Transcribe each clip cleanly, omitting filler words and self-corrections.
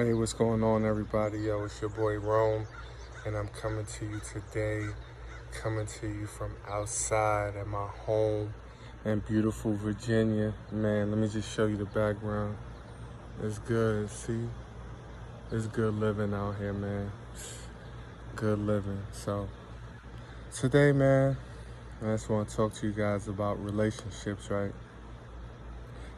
Hey, what's going on, everybody? Yo, it's your boy Rome, and I'm coming to you today, coming to you from outside at my home in beautiful Virginia. Man, let me just show you the background. It's good, see? It's good living out here, man. Good living. So, today, man, I just want to talk to you guys about relationships, right?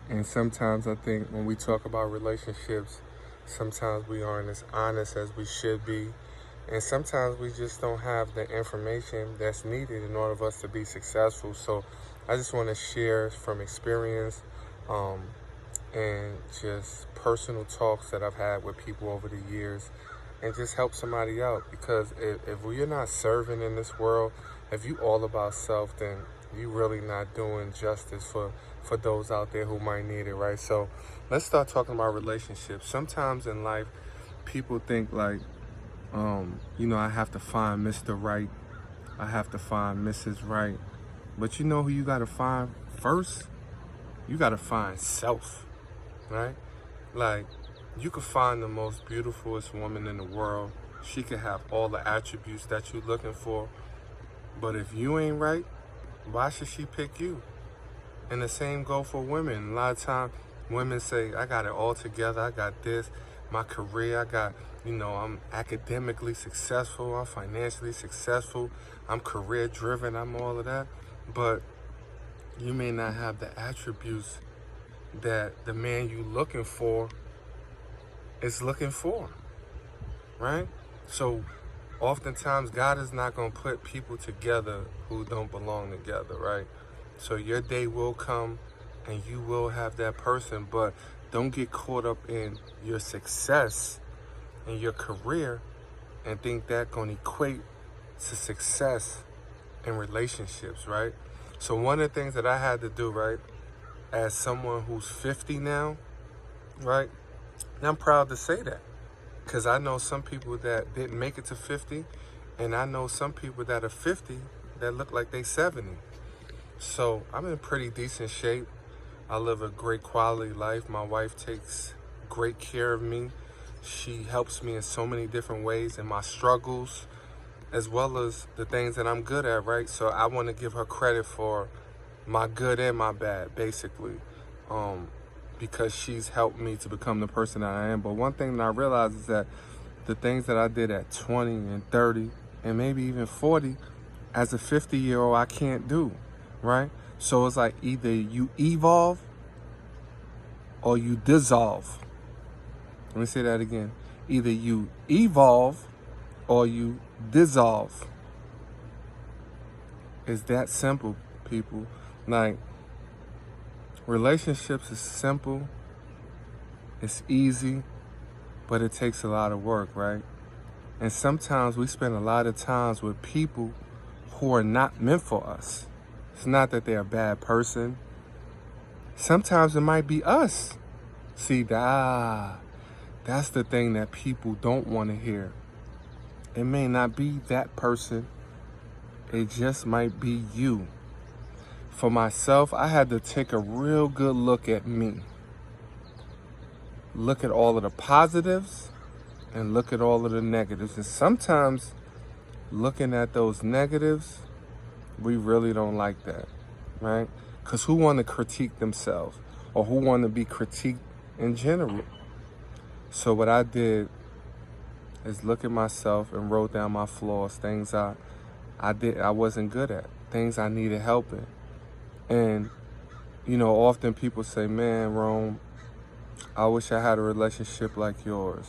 And sometimes I think when we talk about relationships, sometimes we aren't as honest as we should be. And sometimes we just don't have the information that's needed in order for us to be successful. So I just want to share from experience and just personal talks that I've had with people over the years and just help somebody out. Because if we're not serving in this world, if you all about self, then you really not doing justice for those out there who might need it, right? So let's start talking about relationships. Sometimes in life, people think like, I have to find Mr. Right. I have to find Mrs. Right. But you know who you got to find first? You got to find self, right? Like, you could find the most beautifulest woman in the world. She could have all the attributes that you're looking for. But if you ain't right, why should she pick you? And the same go for women. A lot of times, women say, I got it all together. I got this, my career. I got, I'm academically successful. I'm financially successful. I'm career driven. I'm all of that. But you may not have the attributes that the man you looking for is looking for, right? So oftentimes, God is not going to put people together who don't belong together, right? So your day will come and you will have that person, but don't get caught up in your success and your career and think that going to equate to success in relationships, right? So one of the things that I had to do, right, as someone who's 50 now, right, and I'm proud to say that because I know some people that didn't make it to 50, and I know some people that are 50 that look like they 70. So I'm in pretty decent shape. I live a great quality life. My wife takes great care of me. She helps me in so many different ways in my struggles, as well as the things that I'm good at, right? So I want to give her credit for my good and my bad, basically, because she's helped me to become the person that I am. But one thing that I realized is that the things that I did at 20 and 30 and maybe even 40, as a 50-year-old, I can't do, right? So it's like either you evolve or you dissolve. Let me say that again. Either you evolve or you dissolve. It's that simple, people. Like, relationships is simple, it's easy, but it takes a lot of work, right? And sometimes we spend a lot of times with people who are not meant for us. It's not that they're a bad person. Sometimes it might be us. See, that's the thing that people don't want to hear. It may not be that person. It just might be you. For myself, I had to take a real good look at me. Look at all of the positives and look at all of the negatives. And sometimes looking at those negatives, we really don't like that, right? Because who want to critique themselves or who want to be critiqued in general? So what I did is look at myself and wrote down my flaws, things I wasn't good at, things I needed help in. And, often people say, man, Rome, I wish I had a relationship like yours.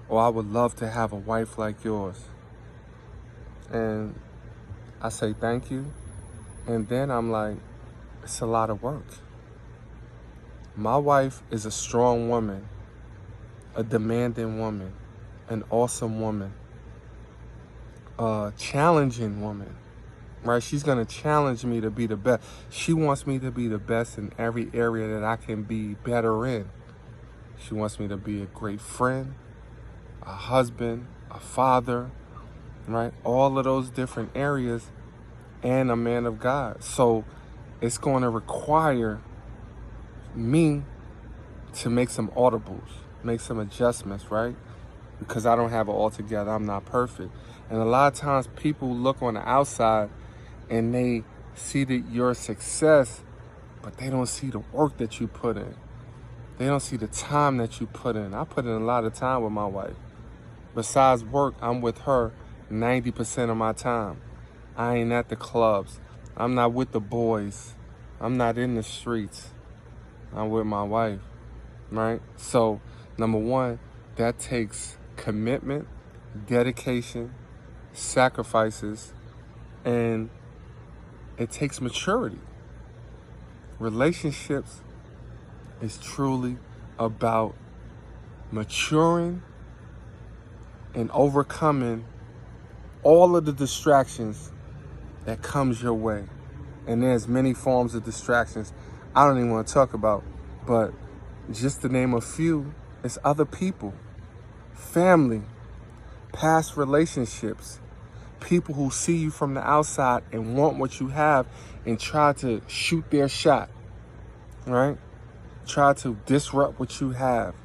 Or I would love to have a wife like yours. And I say thank you. And then I'm like, it's a lot of work. My wife is a strong woman, a demanding woman, an awesome woman, a challenging woman, right? She's going to challenge me to be the best. She wants me to be the best in every area that I can be better in. She wants me to be a great friend, a husband, a father, right? All of those different areas, and a man of God. So it's going to require me to make some audibles. make some adjustments, right? Because I don't have it all together. I'm not perfect. And a lot of times people look on the outside and they see that your success, but they don't see the work that you put in. They don't see the time that you put in. I put in a lot of time with my wife. Besides work, I'm with her 90% of my time. I ain't at the clubs. I'm not with the boys. I'm not in the streets. I'm with my wife, right? So, number one, that takes commitment, dedication, sacrifices, and it takes maturity. Relationships is truly about maturing and overcoming all of the distractions that comes your way. And there's many forms of distractions I don't even want to talk about, but just to name a few, it's other people, family, past relationships, people who see you from the outside and want what you have and try to shoot their shot, right? Try to disrupt what you have.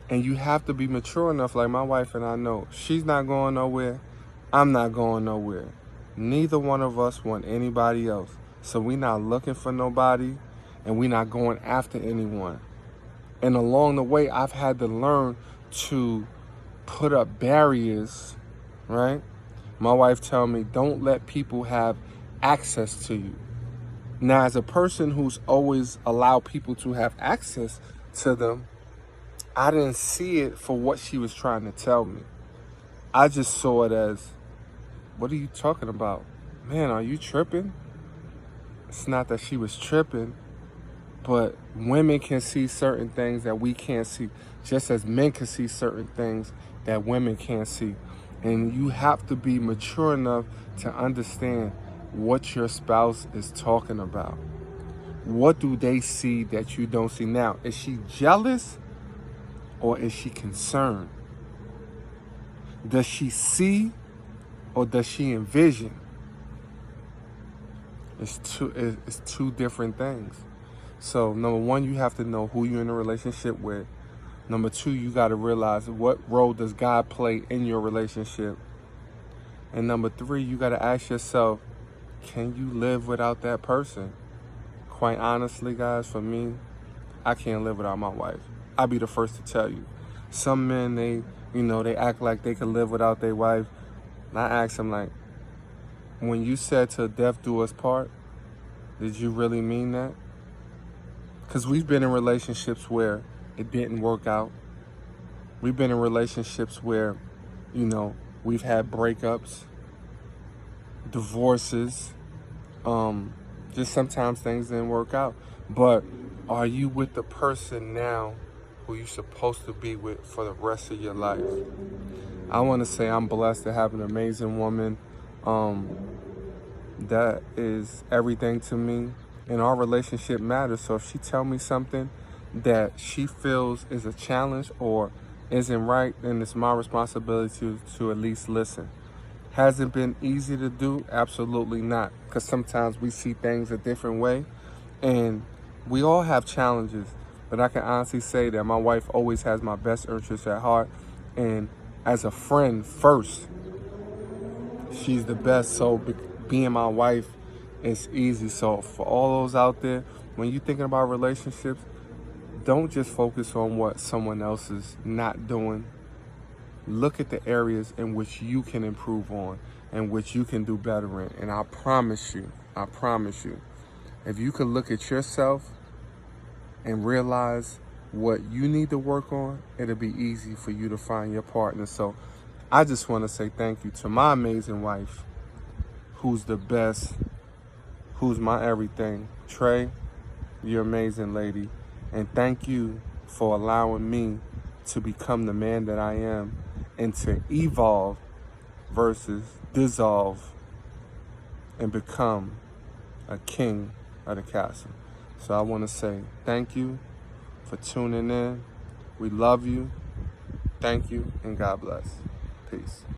And you have to be mature enough, like my wife and I know. She's not going nowhere. I'm not going nowhere. Neither one of us want anybody else. So we're not looking for nobody, and we're not going after anyone. And along the way, I've had to learn to put up barriers, right? My wife tell me, don't let people have access to you. Now, as a person who's always allowed people to have access to them, I didn't see it for what she was trying to tell me. I just saw it as, what are you talking about? Man, are you tripping? It's not that she was tripping, but women can see certain things that we can't see, just as men can see certain things that women can't see. And you have to be mature enough to understand what your spouse is talking about. What do they see that you don't see? Now, is she jealous or is she concerned? Does she see or does she envision? It's two different things. So, number one, you have to know who you're in a relationship with. Number two, you got to realize what role does God play in your relationship. And number three, you got to ask yourself, can you live without that person? Quite honestly, guys, for me, I can't live without my wife. I'll be the first to tell you. Some men, they act like they can live without their wife. And I ask them, like, when you said till death do us part, did you really mean that? Because we've been in relationships where it didn't work out. We've been in relationships where, we've had breakups, divorces. Just sometimes things didn't work out. But are you with the person now who you're supposed to be with for the rest of your life? I want to say I'm blessed to have an amazing woman. That is everything to me. And our relationship matters. So if she tell me something that she feels is a challenge or isn't right, then it's my responsibility to at least listen. Has it been easy to do? Absolutely not. Because sometimes we see things a different way. And we all have challenges. But I can honestly say that my wife always has my best interests at heart. And as a friend first, she's the best. So being my wife is easy. So for all those out there, when you're thinking about relationships, don't just focus on what someone else is not doing. Look at the areas in which you can improve on and which you can do better in. And I promise you, if you can look at yourself and realize what you need to work on, it'll be easy for you to find your partner. So I just want to say thank you to my amazing wife, who's the best, who's my everything. Trey, you're amazing, lady. And thank you for allowing me to become the man that I am and to evolve versus dissolve and become a king of the castle. So I want to say thank you for tuning in. We love you. Thank you, and God bless. Peace.